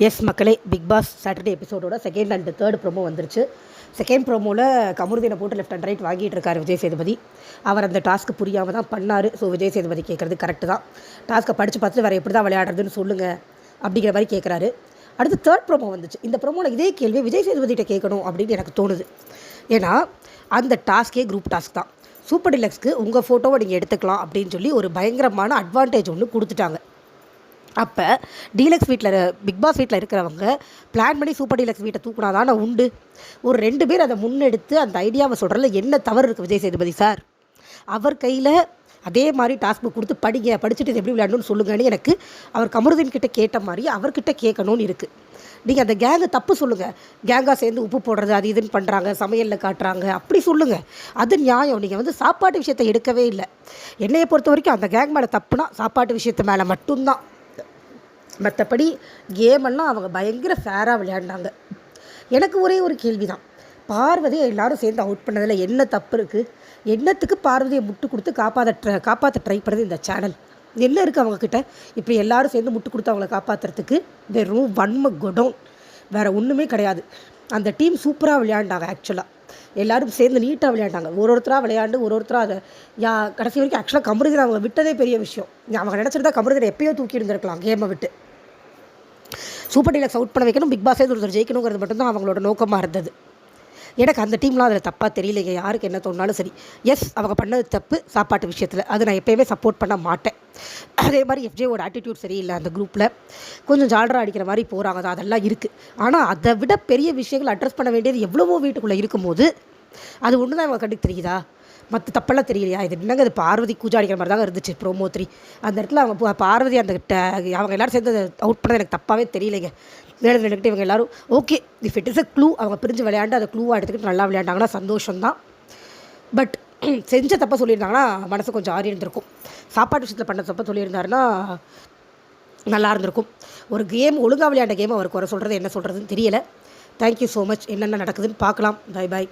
S மக்களே, big pass Saturday எபிசோடோட second and third promo வந்துருச்சு. செகண்ட் ப்ரோமோவில் கமருதீனை போட்டு லெஃப்ட் அண்ட் ரைட் வாங்கிட்டு இருக்காரு விஜய் சேதுபதி. அவர் அந்த டாஸ்க்கு புரியாமல் தான் பண்ணார். ஸோ விஜய் சேதுபதி கேட்குறது கரெக்டு தான். டாஸ்க்கை படித்து பார்த்துட்டு வேறு எப்படி தான் விளையாடுறதுன்னு சொல்லுங்கள் அப்படிங்கிற மாதிரி கேட்குறாரு. அடுத்து தேர்ட் ப்ரோமோ வந்துச்சு. இந்த ப்ரோமோவில் இதே கேள்வி விஜய் சேதுபதிகிட்ட கேட்கணும் அப்படின்னு எனக்கு தோணுது. ஏன்னா அந்த டாஸ்க்கே குரூப் டாஸ்க் தான். சூப்பர் டிலக்ஸ்க்கு உங்கள் ஃபோட்டோவை நீங்கள் எடுத்துக்கலாம் அப்படின்னு சொல்லி ஒரு பயங்கரமான அட்வான்டேஜ் ஒன்று கொடுத்துட்டாங்க. அப்போ டீலக்ஸ் வீட்டில் பிக் பாஸ் வீட்டில் இருக்கிறவங்க பிளான் பண்ணி சூப்பர் டீலக்ஸ் வீட்டை தூக்குனாதானே உண்டு. ஒரு 2 பேர் அதை முன்னெடுத்து அந்த ஐடியாவை சொல்கிறதுல என்ன தவறு இருக்குது விஜய் சேதுபதி சார்? அவர் கையில் அதே மாதிரி டாஸ்க் புக் கொடுத்து படிச்சுட்டு இது எப்படி விளையாடணும்னு சொல்லுங்கன்னு எனக்கு அவர் கமருதீன் கிட்டே கேட்ட மாதிரி அவர்கிட்ட கேட்கணும்னு இருக்குது. நீங்கள் அந்த கேங்கை தப்பு சொல்லுங்கள். கேங்காக சேர்ந்து உப்பு போடுறது அது இதுன்னு பண்ணுறாங்க, சமையலில் காட்டுறாங்க, அப்படி சொல்லுங்கள். அது நியாயம். நீங்கள் சாப்பாட்டு விஷயத்தை எடுக்கவே இல்லை. என்னையை பொறுத்த வரைக்கும் அந்த கேங் மேலே தப்புனா சாப்பாட்டு விஷயத்து மேலே மட்டும்தான். மற்றபடி கேமெல்லாம் அவங்க பயங்கர ஃபேராக விளையாடினாங்க. எனக்கு ஒரே ஒரு கேள்வி தான். பார்வதியை எல்லோரும் சேர்ந்து அவுட் பண்ணதில் என்ன தப்பு இருக்குது? என்னத்துக்கு பார்வதியை முட்டு கொடுத்து காப்பாற்ற ட்ரை பண்ணுறது இந்த சேனல்? என்ன இருக்குது அவங்கக்கிட்ட? இப்படி எல்லோரும் சேர்ந்து முட்டு கொடுத்து அவங்கள காப்பாற்றுறதுக்கு வெறும் வன்ம குடோன், வேறு ஒன்றுமே கிடையாது. அந்த டீம் சூப்பராக விளையாண்டாங்க. ஆக்சுவலாக எல்லோரும் சேர்ந்து நீட்டாக விளையாண்டாங்க. ஒருத்தராக விளையாண்டு ஒருத்தராக அதை கடைசி வரைக்கும் ஆக்சுவலாக கமருதீனை அவங்க விட்டதே பெரிய விஷயம். அவங்க நினச்சிருந்தா கமருதீனை எப்பயோ தூக்கி இருந்திருக்கலாம் கேமை விட்டு. சூப்பர் டீலக்ஸ் அவுட் பண்ண வைக்கணும், பிக் பாஸே ஒருத்தர் ஜெயிக்கணுங்கிறது மட்டும்தான் அவங்களோட நோக்கமாக இருந்தது. எனக்கு அந்த டீம்லாம் அதில் தப்பாக தெரியலைங்க. யாருக்கு என்ன தோணுனாலும் சரி. எஸ், அவங்க பண்ணது தப்பு சாப்பாட்டு விஷயத்தில். அது நான் எப்போயுமே சப்போர்ட் பண்ண மாட்டேன். அதே மாதிரி எஃப்ஜேவோட ஆட்டிடியூட் சரியில்லை. அந்த குரூப்பில் கொஞ்சம் ஜாலராக அடிக்கிற மாதிரி போகிறாங்க தான், அதெல்லாம் இருக்குது. ஆனால் அதை விட பெரிய விஷயங்கள் அட்ரஸ் பண்ண வேண்டியது எவ்வளவோ வீட்டுக்குள்ளே இருக்கும்போது அது ஒன்று தான் அவங்க கண்டுக்கு தெரியுதா? மற்ற தப்பெல்லாம் தெரியலையா? இது என்னங்க, அது பார்வதி கூஜா அடிக்கிற மாதிரி தாங்க இருந்துச்சு ப்ரோமோ 3. அந்த இடத்துல அவங்க பார்வதி அவங்க எல்லோரும் சேர்ந்து அவுட் பண்ணது எனக்கு தப்பாகவே தெரியலைங்க. வேலை நினைக்கிட்டு இவங்க எல்லோரும் okay, if it is a clue, அவங்க பிரிஞ்சு விளையாண்டு அதை க்ளூவாக எடுத்துக்கிட்டு நல்லா விளையாண்டாங்கன்னா சந்தோஷம்தான். பட் செஞ்ச தப்பை சொல்லியிருந்தாங்கன்னா மனசு கொஞ்சம் ஆறி இருந்திருக்கும். சாப்பாட்டு விஷயத்தில் பண்ண தப்பை சொல்லியிருந்தாருன்னா நல்லா இருந்திருக்கும். ஒரு கேம் ஒழுங்காக விளையாண்ட கேம் அவர் குறை சொல்கிறது என்ன சொல்கிறதுன்னு தெரியலை. Thank you so much. என்னென்ன நடக்குதுன்னு பார்க்கலாம். Bye bye.